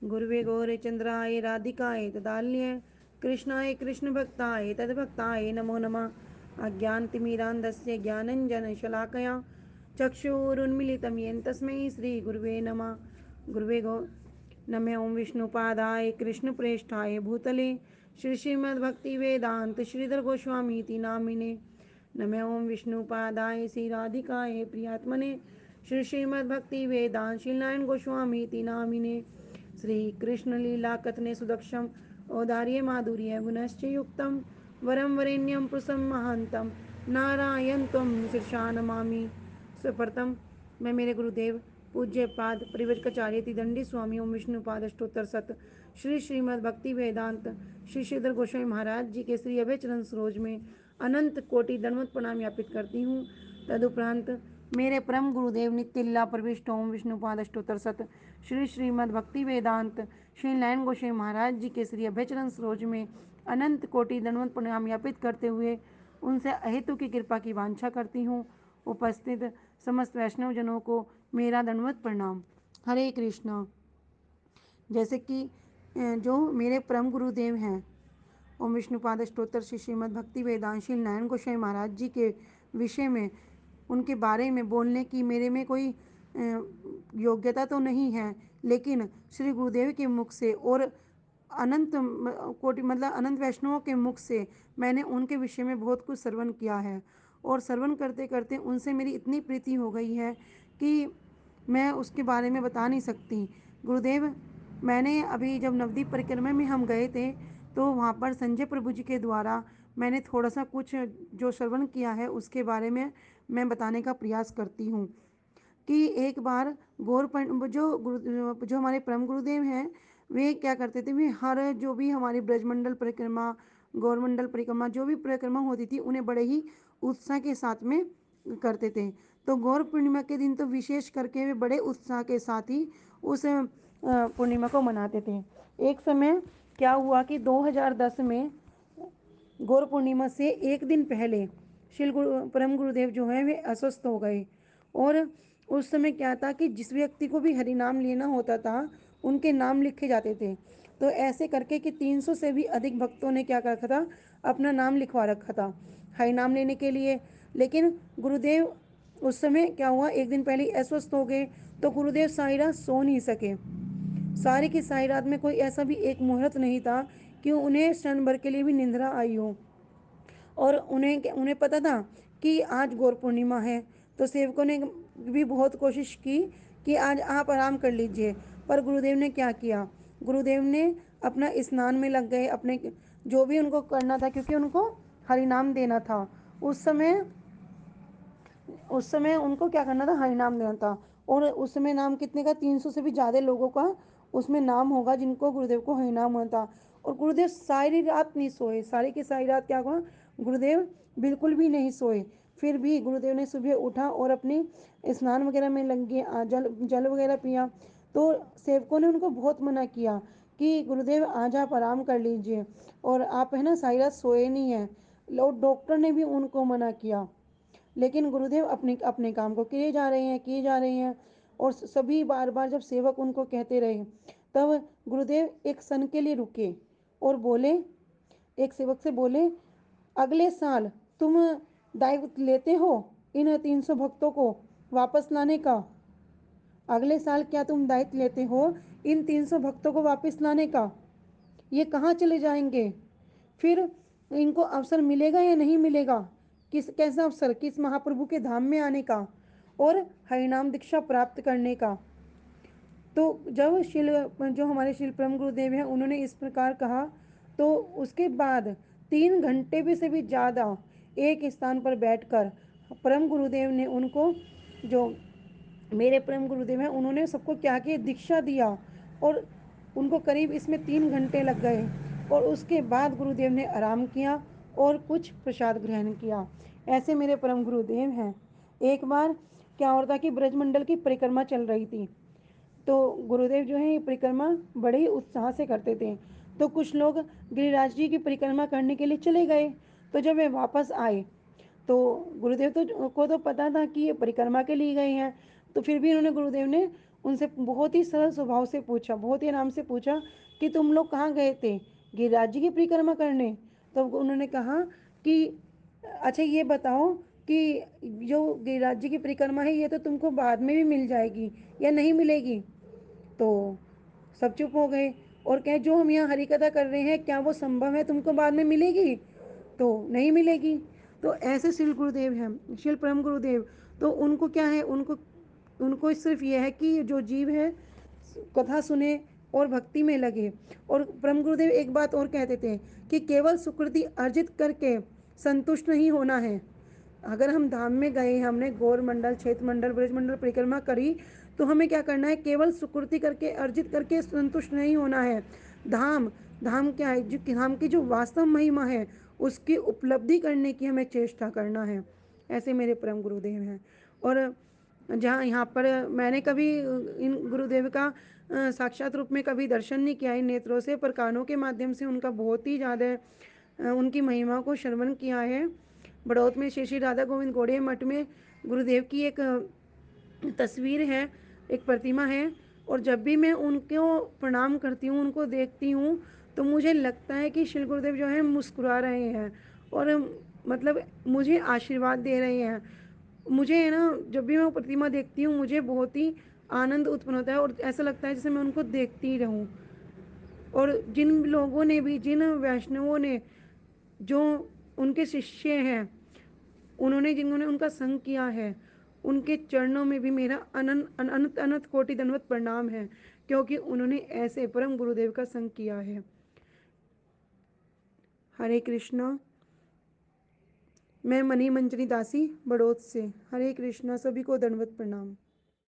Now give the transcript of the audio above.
गुरुवे गौरचंद्राय राधिकाय तदाल्य कृष्णाय कृष्णभक्ताय तद्भक्ताय नमो नमः। अज्ञानतिमिरान्धस्य ज्ञानञ्जनशलाकया चक्षुरुन्मीलितं येन तस्मै श्रीगुरुवे नमः। गुरुवे गौ नमः। ओं विष्णुपादाय कृष्णप्रेष्ठाय भूतले श्री श्रीमद्भक्तिवेदांत श्रीधर गोस्वामीति नामिने नमः। ओं विष्णुपादाय श्रीराधिकाय प्रियात्मने श्री श्रीमद्भक्तिवेदांत श्रीनारायण गोस्वामीति नामिने श्रीकृष्ण लीला कथने सुदक्षम औदार्य माधुर्य गुणश्च युक्तम वरम वरेण्यम पुरुषम महांतम नारायण तम शीर्षा नमामि। सुप्रतम मैं मेरे गुरुदेव पूज्य पाद परिवृजकाचार्य तिदंडी स्वामी ओम विष्णुपाद अष्टोत्तर सत श्री श्रीमद् भक्ति वेदांत श्री श्रीधर गोस्वामी महाराज जी के श्री अभय चरण सरोज में अनंत कोटि दंडवत प्रणाम ज्ञापित करती हूँ। तदुपरांत मेरे परम गुरुदेव नित्य लीला प्रविष्ट ओम विष्णुपाद अष्टोत्तर सत श्री श्रीमद् भक्ति वेदांत श्री नारायण गोस्वामी महाराज जी के श्री अभय चरण सरोज में अनंत कोटि दंडवत प्रणाम ज्ञापित करते हुए उनसे अहेतु की कृपा की वांछा करती हूँ। उपस्थित समस्त वैष्णव जनों को मेरा दंडवत प्रणाम। हरे कृष्णा। जैसे कि जो मेरे परम गुरुदेव हैं ओम विष्णुपाद अष्टोत्तर श्री श्रीमद् भक्ति वेदांत श्री नारायण गोस्वामी महाराज जी के विषय में उनके बारे में बोलने की मेरे में कोई योग्यता तो नहीं है, लेकिन श्री गुरुदेव के मुख से और अनंत कोटि मतलब अनंत वैष्णवों के मुख से मैंने उनके विषय में बहुत कुछ श्रवण किया है और श्रवण करते करते उनसे मेरी इतनी प्रीति हो गई है कि मैं उसके बारे में बता नहीं सकती। गुरुदेव, मैंने अभी जब नवदीप परिक्रमा में हम गए थे तो वहाँ पर संजय प्रभु जी के द्वारा मैंने थोड़ा सा कुछ जो श्रवण किया है उसके बारे में मैं बताने का प्रयास करती हूँ कि एक बार जो हमारे परम गुरुदेव हैं वे क्या करते थे, वे हर जो भी हमारी ब्रजमंडल परिक्रमा गौरमंडल परिक्रमा जो भी परिक्रमा होती थी उन्हें बड़े ही उत्साह के साथ में करते थे। तो गौर पूर्णिमा के दिन तो विशेष करके वे बड़े उत्साह के साथ ही उस पूर्णिमा को मनाते थे। एक समय क्या हुआ कि 2010 में गौर पूर्णिमा से एक दिन पहले श्री परम गुरुदेव जो है वे अस्वस्थ हो गए और उस समय क्या था कि जिस व्यक्ति को भी हरि नाम लेना होता था उनके नाम लिखे जाते थे। तो ऐसे करके कि 300 से भी अधिक भक्तों ने क्या कर रखा था, अपना नाम लिखवा रखा था हरि नाम लेने के लिए। लेकिन गुरुदेव उस समय क्या हुआ, एक दिन पहले अस्वस्थ हो गए तो गुरुदेव सारी रात सो नहीं सके। सारी की सारी रात में कोई ऐसा भी एक मुहूर्त नहीं था कि उन्हें क्षण भर के लिए भी निंद्रा आई हो। और उन्हें उन्हें पता था कि आज गौर पूर्णिमा है। तो सेवकों ने भी बहुत कोशिश की कि आज आप आराम कर लीजिए, पर गुरुदेव ने क्या किया, गुरुदेव ने अपना स्नान में लग गए, अपने जो भी उनको करना था क्योंकि उनको हरि नाम देना था। उस समय उनको क्या करना था, हरि नाम देना था। और उस समय नाम कितने का, 300 से भी ज़्यादा लोगों का उसमें नाम होगा जिनको गुरुदेव को हरि नाम होना था। और गुरुदेव सारी रात नहीं सोए, सारी की सारी रात क्या हुआ, गुरुदेव बिल्कुल भी नहीं सोए। फिर भी गुरुदेव ने सुबह उठा और अपनी स्नान वगैरह में लग गए, जल जल वगैरह पिया। तो सेवकों ने उनको बहुत मना किया कि गुरुदेव आज आप आराम कर लीजिए और आप है ना सारी रात सोए नहीं हैं। और डॉक्टर ने भी उनको मना किया, लेकिन गुरुदेव अपने अपने काम को किए जा रहे हैं। और सभी बार बार जब सेवक उनको कहते रहे तब गुरुदेव एक क्षण के लिए रुके और बोले, एक सेवक से बोले, अगले साल तुम दायित्व लेते हो इन 300 भक्तों को वापस लाने का। अगले साल क्या तुम दायित्व लेते हो इन 300 भक्तों को वापस लाने का? ये कहाँ चले जाएंगे? फिर इनको अवसर मिलेगा या नहीं मिलेगा? किस कैसा अवसर, किस महाप्रभु के धाम में आने का और हरिनाम दीक्षा प्राप्त करने का? तो जब शिल जो हमारे शिल परम गुरुदेव हैं उन्होंने इस प्रकार कहा तो उसके बाद 3 घंटे भी से भी ज़्यादा एक स्थान पर बैठकर परम गुरुदेव ने उनको, जो मेरे परम गुरुदेव हैं, उन्होंने सबको क्या किया, दीक्षा दिया। और उनको करीब इसमें 3 घंटे लग गए और उसके बाद गुरुदेव ने आराम किया और कुछ प्रसाद ग्रहण किया। ऐसे मेरे परम गुरुदेव हैं। एक बार क्या हो रहा था कि ब्रजमंडल की परिक्रमा चल रही थी, तो गुरुदेव जो है ये परिक्रमा बड़े ही उत्साह से करते थे। तो कुछ लोग गिरिराज जी की परिक्रमा करने के लिए चले गए। तो जब वे वापस आए तो गुरुदेव को तो पता था कि ये परिक्रमा के लिए गए हैं, तो फिर भी उन्होंने गुरुदेव ने उनसे बहुत ही सरल स्वभाव से पूछा, बहुत ही आराम से पूछा कि तुम लोग कहाँ गए थे, गिरिराज जी की परिक्रमा करने। तो उन्होंने कहा कि अच्छा ये बताओ कि जो गिरिराज जी की परिक्रमा है ये तो तुमको बाद में भी मिल जाएगी या नहीं मिलेगी। तो सब चुप हो गए और कहे जो हम यहाँ हरी कथा कर रहे हैं क्या वो संभव है तुमको बाद में मिलेगी। तो नहीं मिलेगी। तो ऐसे शिल गुरुदेव हैं, शिल परम गुरुदेव। तो उनको क्या है, उनको उनको सिर्फ ये है कि जो जीव है कथा सुने और भक्ति में लगे। और परम गुरुदेव एक बात और कहते थे कि केवल सुकृति अर्जित करके संतुष्ट नहीं होना है। अगर हम धाम में गए, हमने गौर मंडल, क्षेत्र मंडल, ब्रज मंडल परिक्रमा करी, तो हमें क्या करना है, केवल सुकृति करके अर्जित करके संतुष्ट नहीं होना है। धाम धाम क्या है, जो धाम की जो वास्तव महिमा है उसकी उपलब्धि करने की हमें चेष्टा करना है। ऐसे मेरे परम गुरुदेव हैं। और जहाँ यहाँ पर मैंने कभी इन गुरुदेव का साक्षात रूप में कभी दर्शन नहीं किया इन नेत्रों से, पर कानों के माध्यम से उनका बहुत ही ज़्यादा उनकी महिमा को श्रवण किया है। बड़ौत में श्री श्री राधा गोविंद गौड़िया मठ में गुरुदेव की एक तस्वीर है, एक प्रतिमा है। और जब भी मैं उनको प्रणाम करती हूँ, उनको देखती हूँ, तो मुझे लगता है कि श्री गुरुदेव जो है मुस्कुरा रहे हैं और मतलब मुझे आशीर्वाद दे रहे हैं। मुझे है ना, जब भी मैं वो प्रतिमा देखती हूँ मुझे बहुत ही आनंद उत्पन्न होता है और ऐसा लगता है जैसे मैं उनको देखती ही रहूँ। और जिन लोगों ने भी, जिन वैष्णवों ने जो उनके शिष्य हैं, उन्होंने जिन्होंने उनका संग किया है, उनके चरणों में भी मेरा अनंत अनंत अनंत कोटि दंडवत प्रणाम है, क्योंकि उन्होंने ऐसे परम गुरुदेव का संग किया है। हरे कृष्णा। मैं मनी मंजरी दासी बड़ौत से। हरे कृष्णा, सभी को दंडवत प्रणाम।